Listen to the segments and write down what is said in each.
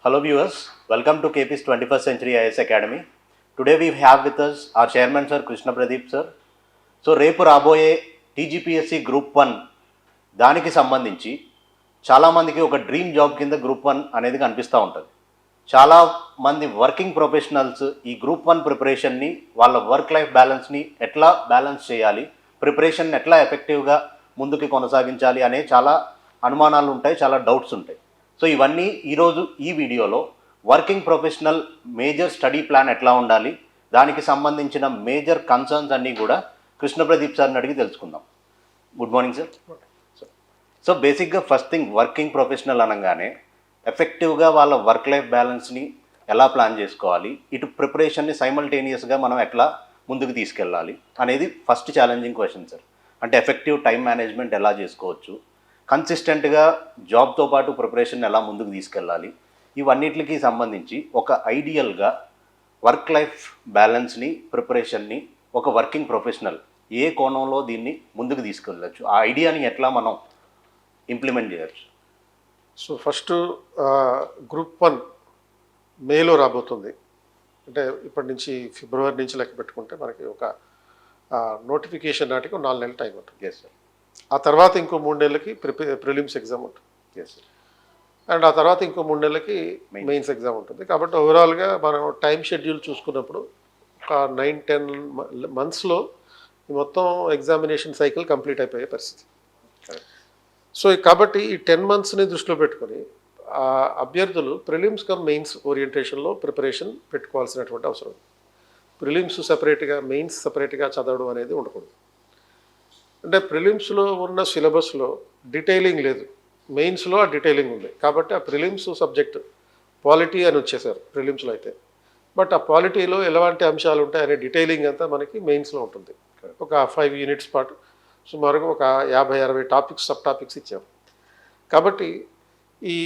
Hello viewers, welcome to KP's 21st Century IS Academy. Today we have with us our chairman sir Krishna Pradeep sir. So రేపు రాబోయే TGPSC group 1 దానికి సంబంధించి చాలామందికి ఒక dream job కింద group 1 అనేది కనిపిస్తూ ఉంటుంది. చాలామంది వర్కింగ్ ప్రొఫెషనల్స్ ఈ గ్రూప్ 1 ప్రిపరేషన్ని వాళ్ళ వర్క్ లైఫ్ బ్యాలెన్స్ని ఎట్లా బ్యాలెన్స్ చేయాలి, ప్రిపరేషన్ ఎట్లా ఎఫెక్టివ్గా ముందుకు కొనసాగించాలి అనే చాలా అనుమానాలు ఉంటాయి, చాలా డౌట్స్ ఉంటాయి. సో ఇవన్నీ ఈరోజు ఈ వీడియోలో working professional major study plan ఎట్లా ఉండాలి, దానికి సంబంధించిన మేజర్ కన్సర్న్స్ అన్నీ కూడా కృష్ణ ప్రదీప్ సార్ని అడిగి తెలుసుకుందాం. Good morning sir. సో బేసిక్గా ఫస్ట్ థింగ్, వర్కింగ్ ప్రొఫెషనల్ అనగానే ఎఫెక్టివ్గా వాళ్ళ వర్క్ లైఫ్ బ్యాలెన్స్ని ఎలా ప్లాన్ చేసుకోవాలి, ఇటు ప్రిపరేషన్ని సైమల్టేనియస్గా మనం ఎట్లా ముందుకు తీసుకెళ్ళాలి అనేది ఫస్ట్ ఛాలెంజింగ్ క్వశ్చన్ సార్. అంటే ఎఫెక్టివ్ టైం మేనేజ్మెంట్ ఎలా చేసుకోవచ్చు, కన్సిస్టెంట్గా జాబ్తో పాటు ప్రిపరేషన్ ఎలా ముందుకు తీసుకెళ్ళాలి, ఇవన్నిటికి సంబంధించి ఒక ఐడియల్గా వర్క్ లైఫ్ బ్యాలెన్స్ని, ప్రిపరేషన్ని ఒక వర్కింగ్ ప్రొఫెషనల్ ఏ కోణంలో దీన్ని ముందుకు తీసుకెళ్ళచ్చు, ఆ ఐడియాని ఎట్లా మనం ఇంప్లిమెంట్ చేయొచ్చు? సో ఫస్ట్ గ్రూప్ 1 మేలో రాబోతుంది. అంటే ఇప్పటి నుంచి ఫిబ్రవరి నుంచి లెక్క పెట్టుకుంటే మనకి ఒక నోటిఫికేషన్ నాటికి 4 నెలల టైం ఉంటుంది. Yes sir. ఆ తర్వాత ఇంకో 3 నెలలకి ప్రిలిమ్స్ ఎగ్జామ్ ఉంటుంది. Yes sir. అండ్ ఆ తర్వాత ఇంకో 3 నెలలకి మెయిన్స్ ఎగ్జామ్ ఉంటుంది. కాబట్టి ఓవరాల్గా మనం టైం షెడ్యూల్ చూసుకున్నప్పుడు ఒక 9-10 మంత్స్లో మొత్తం ఎగ్జామినేషన్ సైకిల్ కంప్లీట్ అయిపోయే పరిస్థితి. సో కాబట్టి ఈ 10 మంత్స్ని దృష్టిలో పెట్టుకొని అభ్యర్థులు ప్రిలిమ్స్ కమ్ మెయిన్స్ ఓరియంటేషన్లో ప్రిపరేషన్ పెట్టుకోవాల్సినటువంటి అవసరం. ప్రిలిమ్స్ సపరేట్గా, మెయిన్స్ సపరేట్గా చదవడం అనేది ఉండకూడదు. అంటే ప్రిలిమ్స్లో ఉన్న సిలబస్లో డీటెయిలింగ్ లేదు, మెయిన్స్లో ఆ డీటెయిలింగ్ ఉంది. కాబట్టి ఆ ప్రిలిమ్స్ సబ్జెక్ట్ పాలిటీ అని వచ్చేసారు ప్రిలిమ్స్లో అయితే. బట్ ఆ పాలిటీలో ఎలాంటి అంశాలు ఉంటాయి అనే డీటెయిలింగ్ అంతా మనకి మెయిన్స్లో ఉంటుంది. ఒక 5 యూనిట్స్ పాటు సుమారుగా ఒక 50-60 టాపిక్స్, సబ్ టాపిక్స్ ఇచ్చాము. కాబట్టి ఈ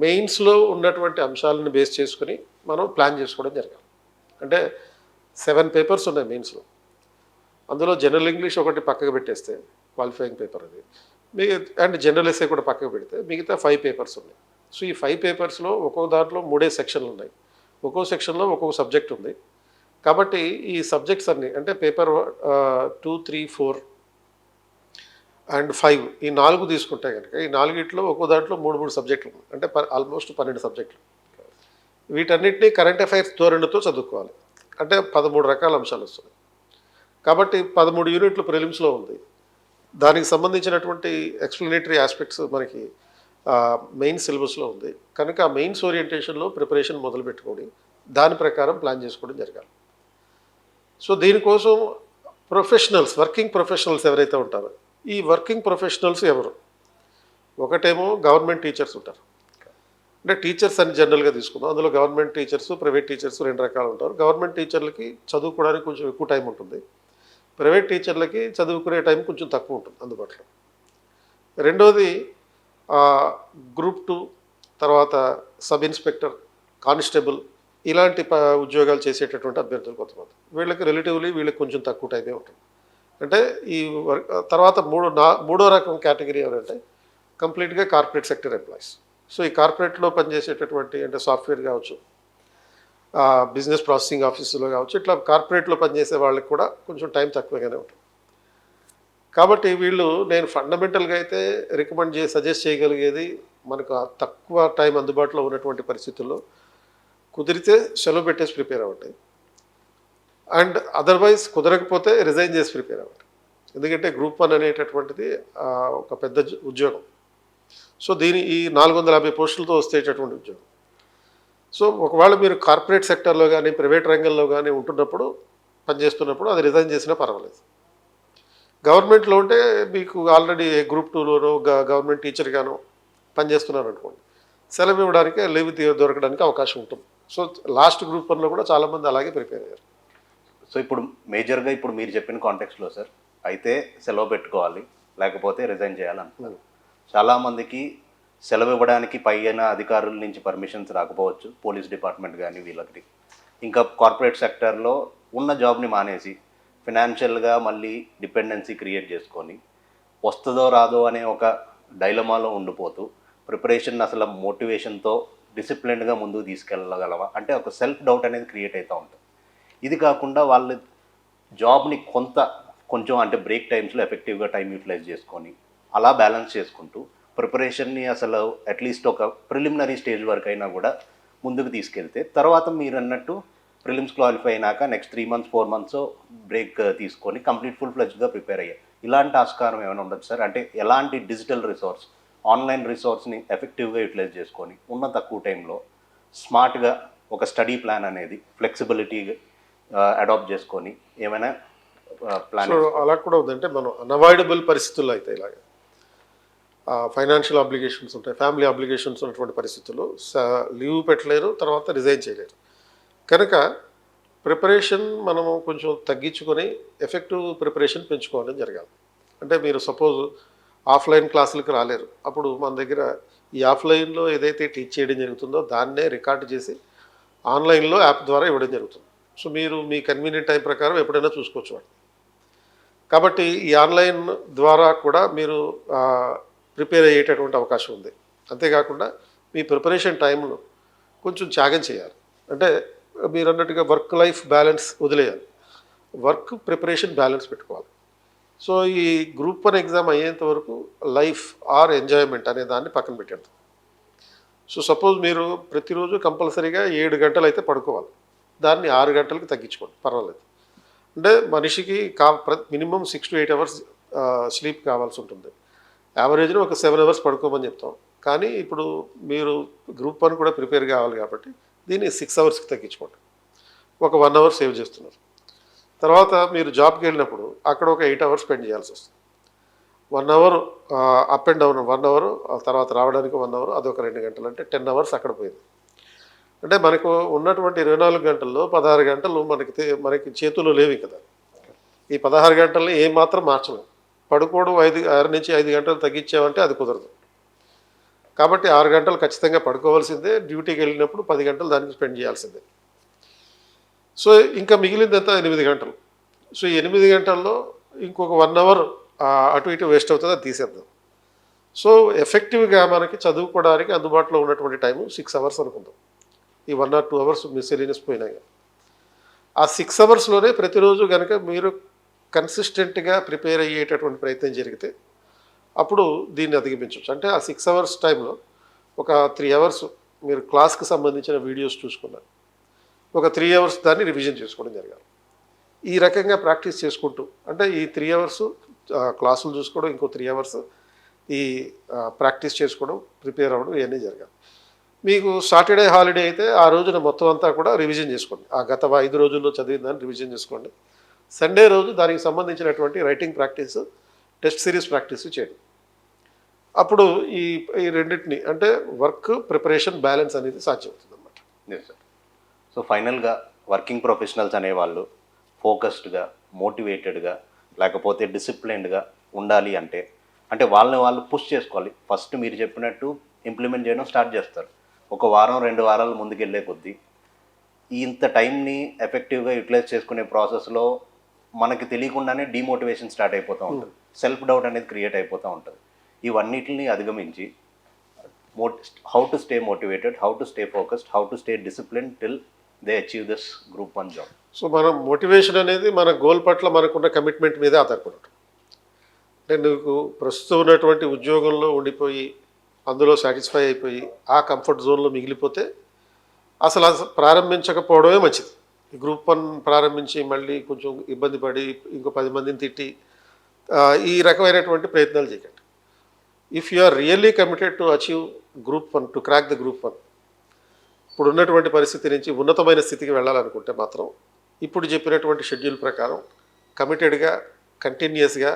మెయిన్స్లో ఉన్నటువంటి అంశాలను బేస్ చేసుకుని మనం ప్లాన్ చేసుకోవడం జరగాలి. అంటే 7 పేపర్స్ ఉన్నాయి మెయిన్స్లో. అందులో జనరల్ ఇంగ్లీష్ ఒకటి పక్కకు పెట్టేస్తే క్వాలిఫైయింగ్ పేపర్ అది, అండ్ జనరల్ ఎస్ఏ కూడా పక్కకు పెడితే మిగతా 5 పేపర్స్ ఉన్నాయి. సో ఈ 5 పేపర్స్లో ఒక్కొక్క దాంట్లో 3 సెక్షన్లు ఉన్నాయి. ఒక్కో సెక్షన్లో ఒక్కొక్క సబ్జెక్ట్ ఉంది. కాబట్టి ఈ సబ్జెక్ట్స్ అన్నీ అంటే పేపర్ 2, 3, 4 అండ్ 5 ఈ 4 తీసుకుంటే కనుక ఈ 4ట్లో ఒక్కో దాంట్లో 3 సబ్జెక్టులు ఉన్నాయి. అంటే ఆల్మోస్ట్ 12 సబ్జెక్టులు. వీటన్నిటినీ కరెంట్ అఫైర్స్ ధోరణితో చదువుకోవాలి. అంటే 13 రకాల అంశాలు వస్తున్నాయి. కాబట్టి 13 యూనిట్లు ప్రిలిమ్స్లో ఉంది. దానికి సంబంధించినటువంటి ఎక్స్ప్లెనేటరీ ఆస్పెక్ట్స్ మనకి మెయిన్ సిలబస్లో ఉంది. కనుక ఆ మెయిన్స్ ఓరియంటేషన్లో ప్రిపరేషన్ మొదలు పెట్టుకొని దాని ప్రకారం ప్లాన్ చేసుకోవడం జరగాలి. సో దీనికోసం ప్రొఫెషనల్స్, వర్కింగ్ ప్రొఫెషనల్స్ ఎవరైతే ఉంటారో, ఈ వర్కింగ్ ప్రొఫెషనల్స్ ఎవరు? ఒకటేమో గవర్నమెంట్ టీచర్స్ ఉంటారు. అంటే టీచర్స్ అని జనరల్గా తీసుకుందాం. అందులో గవర్నమెంట్ టీచర్స్, ప్రైవేట్ టీచర్స్ 2 రకాలు ఉంటారు. గవర్నమెంట్ టీచర్లకి చదువుకోవడానికి కొంచెం ఎక్కువ టైం ఉంటుంది. ప్రైవేట్ టీచర్లకి చదువుకునే టైం కొంచెం తక్కువ ఉంటుంది అందుబాటులో. రెండోది గ్రూప్ 2, తర్వాత సబ్ ఇన్స్పెక్టర్, కానిస్టేబుల్ ఇలాంటి ఉద్యోగాలు చేసేటటువంటి అభ్యర్థులు కొంతమంది. వీళ్ళకి రిలేటివ్లీ వీళ్ళకి కొంచెం తక్కువ టైమే ఉంటుంది. అంటే ఈ తర్వాత మూడో రకం కేటగిరీ ఎవరంటే కంప్లీట్గా కార్పొరేట్ సెక్టర్ ఎంప్లాయీస్. సో ఈ కార్పొరేట్లో పనిచేసేటటువంటి అంటే సాఫ్ట్వేర్ కావచ్చు, బిజినెస్ ప్రాసెసింగ్ ఆఫీసులో కావచ్చు, ఇట్లా కార్పొరేట్లో పనిచేసే వాళ్ళకి కూడా కొంచెం టైం తక్కువగానే ఉంటుంది. కాబట్టి వీళ్ళు నేను ఫండమెంటల్గా అయితే సజెస్ట్ చేయగలిగేది, మనకు తక్కువ టైం అందుబాటులో ఉన్నటువంటి పరిస్థితుల్లో కుదిరితే సెలవు పెట్టేసి ప్రిపేర్ అవ్వండి. అండ్ అదర్వైజ్ కుదరకపోతే రిజైన్ చేసి ప్రిపేర్ అవ్వండి. ఎందుకంటే గ్రూప్ 1 అనేటటువంటిది ఒక పెద్ద ఉద్యోగం. సో ఈ 450 పోస్టులతో వస్తేటటువంటి ఉద్యోగం. సో ఒకవేళ మీరు కార్పొరేట్ సెక్టర్లో కానీ ప్రైవేట్ రంగంలో కానీ ఉంటున్నప్పుడు, పనిచేస్తున్నప్పుడు అది రిజైన్ చేసినా పర్వాలేదు. గవర్నమెంట్లో ఉంటే మీకు ఆల్రెడీ గ్రూప్ 2లోనో గవర్నమెంట్ టీచర్గానో పనిచేస్తున్నారు అనుకోండి, సెలవు ఇవ్వడానికి, లీవ్ దొరకడానికి అవకాశం ఉంటుంది. సో లాస్ట్ గ్రూప్ 1లో కూడా చాలామంది అలాగే ప్రిపేర్ అయ్యారు. సో ఇప్పుడు మేజర్గా ఇప్పుడు మీరు చెప్పిన కాంటెక్స్లో సార్, అయితే సెలవు పెట్టుకోవాలి, లేకపోతే రిజైన్ చేయాలనుకున్నారు. చాలామందికి సెలవు ఇవ్వడానికి పైన అధికారుల నుంచి పర్మిషన్స్ రాకపోవచ్చు, పోలీస్ డిపార్ట్మెంట్ కానీ వీళ్ళకి. ఇంకా కార్పొరేట్ సెక్టర్లో ఉన్న జాబ్ని మానేసి ఫినాన్షియల్గా మళ్ళీ డిపెండెన్సీ క్రియేట్ చేసుకొని వస్తుందో రాదో అనే ఒక డైలమాలో ఉండిపోతూ ప్రిపరేషన్ అసలు మోటివేషన్తో డిసిప్లిన్డ్గా ముందుకు తీసుకెళ్ళగలవా అంటే ఒక సెల్ఫ్ డౌట్ అనేది క్రియేట్ అవుతూ ఉంటుంది. ఇది కాకుండా వాళ్ళు జాబ్ని కొంచెం అంటే బ్రేక్ టైమ్స్లో ఎఫెక్టివ్గా టైం యూటిలైజ్ చేసుకొని అలా బ్యాలెన్స్ చేసుకుంటూ ప్రిపరేషన్ని అసలు అట్లీస్ట్ ఒక ప్రిలిమినరీ స్టేజ్ వరకు అయినా కూడా ముందుకు తీసుకెళ్తే తర్వాత మీరు అన్నట్టు ప్రిలిమ్స్ క్వాలిఫై అయినాక నెక్స్ట్ 3 months 4 months బ్రేక్ తీసుకొని కంప్లీట్ ఫుల్ ఫ్లెడ్జ్గా ప్రిపేర్ అయ్యాయి. ఇలాంటి ఆస్కారం ఏమైనా ఉండదు సార్? అంటే ఎలాంటి డిజిటల్ రిసోర్స్ ఆన్లైన్ రిసోర్స్ని ఎఫెక్టివ్గా యూటిలైజ్ చేసుకొని ఉన్న తక్కువ టైంలో స్మార్ట్గా ఒక స్టడీ ప్లాన్ అనేది ఫ్లెక్సిబిలిటీ అడాప్ట్ చేసుకొని ఏమైనా ప్లాన్? సో అలా కూడా ఉందంటే మనం అన్అవాయిడబుల్ పరిస్థితుల్లో అయితే ఇలాగ ఫైనాన్షియల్ అబ్లిగేషన్స్ ఉంటాయి, ఫ్యామిలీ అబ్లిగేషన్స్ ఉన్నటువంటి పరిస్థితుల్లో లీవ్ పెట్టలేరు, తర్వాత రిజైన్ చేయలేరు. కనుక ప్రిపరేషన్ మనము కొంచెం తగ్గించుకొని ఎఫెక్టివ్ ప్రిపరేషన్ పెంచుకోవడం జరగాలి. అంటే మీరు సపోజ్ ఆఫ్లైన్ క్లాసులకు రాలేరు, అప్పుడు మన దగ్గర ఈ ఆఫ్లైన్లో ఏదైతే టీచ్ చేయడం జరుగుతుందో దాన్నే రికార్డు చేసి ఆన్లైన్లో యాప్ ద్వారా ఇవ్వడం జరుగుతుంది. సో మీరు మీ కన్వీనియంట్ టైం ప్రకారం ఎప్పుడైనా చూసుకోవచ్చు వాటిని. కాబట్టి ఈ ఆన్లైన్ ద్వారా కూడా మీరు ప్రిపేర్ అయ్యేటటువంటి అవకాశం ఉంది. అంతేకాకుండా మీ ప్రిపరేషన్ టైంలో కొంచెం త్యాగం చేయాలి. అంటే మీరు అన్నట్టుగా వర్క్ లైఫ్ బ్యాలెన్స్ వదిలేయాలి, వర్క్ ప్రిపరేషన్ బ్యాలెన్స్ పెట్టుకోవాలి. సో ఈ గ్రూప్ 1 ఎగ్జామ్ అయ్యేంత వరకు లైఫ్ ఆర్ ఎంజాయ్మెంట్ అనే దాన్ని పక్కన పెట్టండి. సో సపోజ్ మీరు ప్రతిరోజు కంపల్సరీగా 7 గంటలు అయితే పడుకోవాలి, దాన్ని 6 గంటలకు తగ్గించుకోండి, పర్వాలేదు. అంటే మనిషికి మినిమం 6 to 8 hours స్లీప్ కావాల్సి ఉంటుంది. యావరేజ్లో ఒక 7 hours పడుకోమని చెప్తాం. కానీ ఇప్పుడు మీరు గ్రూప్ 1 కూడా ప్రిపేర్ కావాలి కాబట్టి దీన్ని 6 hours తగ్గించుకోండి, ఒక 1 hour సేవ్ చేస్తున్నారు. తర్వాత మీరు జాబ్కి వెళ్ళినప్పుడు అక్కడ ఒక 8 hours స్పెండ్ చేయాల్సి వస్తుంది. 1 hour up and down 1 hour, తర్వాత రావడానికి 1 hour, అదొక 2 గంటలు, అంటే 10 hours అక్కడ పోయింది. అంటే మనకు ఉన్నటువంటి 24 గంటల్లో 16 గంటలు మనకి చేతుల్లో లేవు కదా. ఈ 16 గంటల్ని ఏమాత్రం మార్చలేము. పడుకోవడం 6 నుంచి 5 గంటలు తగ్గించామంటే అది కుదరదు. కాబట్టి 6 గంటలు ఖచ్చితంగా పడుకోవాల్సిందే, డ్యూటీకి వెళ్ళినప్పుడు 10 గంటలు దానికి స్పెండ్ చేయాల్సిందే. సో ఇంకా మిగిలిందంతా 8 గంటలు. సో 8 గంటల్లో ఇంకొక 1 hour అటు ఇటు వేస్ట్ అవుతుంది, అది తీసేద్దాం. సో ఎఫెక్టివ్గా మనకి చదువుకోవడానికి అందుబాటులో ఉన్నటువంటి టైము 6 hours అనుకుందాం. ఈ 1 or 2 hours మిస్సెలీనియస్ పోయినాయి. ఆ 6 hours ప్రతిరోజు కనుక మీరు కన్సిస్టెంట్గా ప్రిపేర్ అయ్యేటటువంటి ప్రయత్నం జరిగితే అప్పుడు దీన్ని అధిగమించవచ్చు. అంటే ఆ 6 hours టైంలో ఒక 3 hours మీరు క్లాస్కి సంబంధించిన వీడియోస్ చూసుకున్నారు, ఒక 3 hours దాన్ని రివిజన్ చేసుకోవడం జరగాలి. ఈ రకంగా ప్రాక్టీస్ చేసుకుంటూ, అంటే ఈ 3 hours క్లాసులు చూసుకోవడం, ఇంకో 3 hours ఈ ప్రాక్టీస్ చేసుకోవడం, ప్రిపేర్ అవ్వడం, ఇవన్నీ జరగాలి. మీకు సాటర్డే హాలిడే అయితే ఆ రోజున మొత్తం అంతా కూడా రివిజన్ చేసుకోండి, ఆ గత 5 రోజుల్లో చదివిన దాన్ని రివిజన్ చేసుకోండి. సండే రోజు దానికి సంబంధించినటువంటి writing practice, test series practice చేయండి. అప్పుడు ఈ రెండింటిని, అంటే వర్క్ ప్రిపరేషన్ బ్యాలెన్స్ అనేది సాధ్యమవుతుంది అన్నమాట. Yes sir. సో ఫైనల్గా వర్కింగ్ ప్రొఫెషనల్స్ అనేవాళ్ళు ఫోకస్డ్గా, మోటివేటెడ్గా, లేకపోతే డిసిప్లిన్డ్గా ఉండాలి అంటే వాళ్ళని వాళ్ళు పుష్ చేసుకోవాలి. ఫస్ట్ మీరు చెప్పినట్టు ఇంప్లిమెంట్ చేయడం స్టార్ట్ చేస్తారు. ఒక వారం 2 వారాలు ముందుకెళ్ళే కొద్దీ ఇంత టైంని ఎఫెక్టివ్గా యూటిలైజ్ చేసుకునే ప్రాసెస్లో మనకి తెలియకుండానే డిమోటివేషన్ స్టార్ట్ అయిపోతూ ఉంటుంది, సెల్ఫ్ డౌట్ అనేది క్రియేట్ అయిపోతూ ఉంటుంది. ఇవన్నిటిని అధిగమించి how to stay motivated, how to stay focused, how to stay discipline till they achieve this group 1 job. So మనం మోటివేషన్ అనేది మన గోల్ పట్ల మనకున్న కమిట్మెంట్ మీదే ఆధారపడి ఉంటుంది. అంటే నువ్వు ప్రస్తుతం ఉన్నటువంటి ఉద్యోగంలో ఉండిపోయి అందులో సాటిస్ఫై అయిపోయి ఆ కంఫర్ట్ జోన్లో మిగిలిపోతే అసలు ప్రారంభించకపోవడమే మంచిది. ఈ గ్రూప్ 1 ప్రారంభించి మళ్ళీ కొంచెం ఇబ్బంది పడి ఇంకో 10 మందిని తిట్టి ఈ రకమైనటువంటి ప్రయత్నాలు చేయకండి. If you are really committed to achieve group 1, to crack the group 1, ఇప్పుడు ఉన్నటువంటి పరిస్థితి నుంచి ఉన్నతమైన స్థితికి వెళ్ళాలనుకుంటే మాత్రం ఇప్పుడు చెప్పినటువంటి షెడ్యూల్ ప్రకారం కమిటెడ్గా, కంటిన్యూస్గా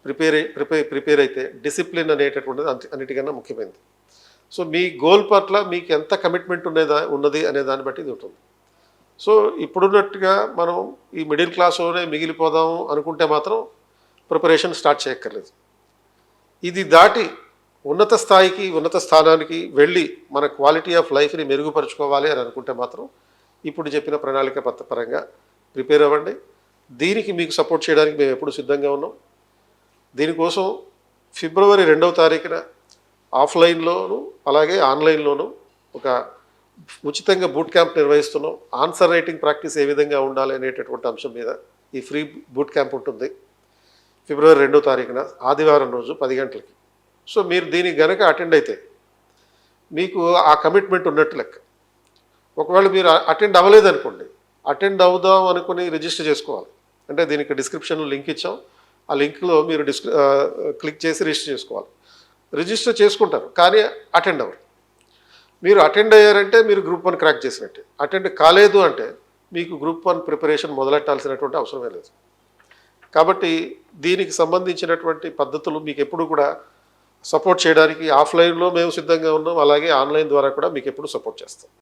ప్రిపేర్ అయితే డిసిప్లిన్ అనేటటువంటిది అన్నిటికన్నా ముఖ్యమైనది. సో మీ గోల్ పట్ల మీకు ఎంత కమిట్మెంట్ ఉన్నది అనే దాన్ని బట్టి ఇది ఉంటుంది. సో ఇప్పుడున్నట్టుగా మనం ఈ మిడిల్ క్లాస్లోనే మిగిలిపోదాము అనుకుంటే మాత్రం ప్రిపరేషన్ స్టార్ట్ చేయక్కర్లేదు. ఇది దాటి ఉన్నత స్థాయికి, ఉన్నత స్థానానికి వెళ్ళి మన క్వాలిటీ ఆఫ్ లైఫ్ని మెరుగుపరుచుకోవాలి అని అనుకుంటే మాత్రం ఇప్పుడు చెప్పిన ప్రణాళిక పరంగా ప్రిపేర్ అవ్వండి. దీనికి మీకు సపోర్ట్ చేయడానికి మేము ఎప్పుడు సిద్ధంగా ఉన్నాం. దీనికోసం ఫిబ్రవరి 2వ తారీఖున ఆఫ్లైన్లోను అలాగే ఆన్లైన్లోను ఒక ఉచితంగా బూట్ క్యాంప్ నిర్వహిస్తున్నాం. ఆన్సర్ రైటింగ్ ప్రాక్టీస్ ఏ విధంగా ఉండాలి అనేటటువంటి అంశం మీద ఈ ఫ్రీ బూట్ క్యాంప్ ఉంటుంది ఫిబ్రవరి 2వ తారీఖున ఆదివారం రోజు 10 గంటలకి. సో మీరు దీనికి గనక అటెండ్ అయితే మీకు ఆ కమిట్మెంట్ ఉన్నట్టు లెక్క. ఒకవేళ మీరు అటెండ్ అవ్వలేదనుకోండి, అటెండ్ అవుదాం అనుకుని రిజిస్టర్ చేసుకోవాలి. అంటే దీనికి డిస్క్రిప్షన్లో లింక్ ఇచ్చాం. ఆ లింక్లో మీరు క్లిక్ చేసి రిజిస్టర్ చేసుకోవాలి. రిజిస్టర్ చేసుకుంటారు కానీ అటెండ్ అవ్వరు. మీరు అటెండ్ అయ్యారంటే మీరు గ్రూప్ 1 క్రాక్ చేసినట్టే. అటెండ్ కాలేదు అంటే మీకు గ్రూప్ 1 ప్రిపరేషన్ మొదలెట్టాల్సినటువంటి అవసరమే లేదు. కాబట్టి దీనికి సంబంధించినటువంటి పద్ధతులు మీకు ఎప్పుడు కూడా సపోర్ట్ చేయడానికి ఆఫ్లైన్లో మేము సిద్ధంగా ఉన్నాం, అలాగే ఆన్లైన్ ద్వారా కూడా మీకు ఎప్పుడు సపోర్ట్ చేస్తాం.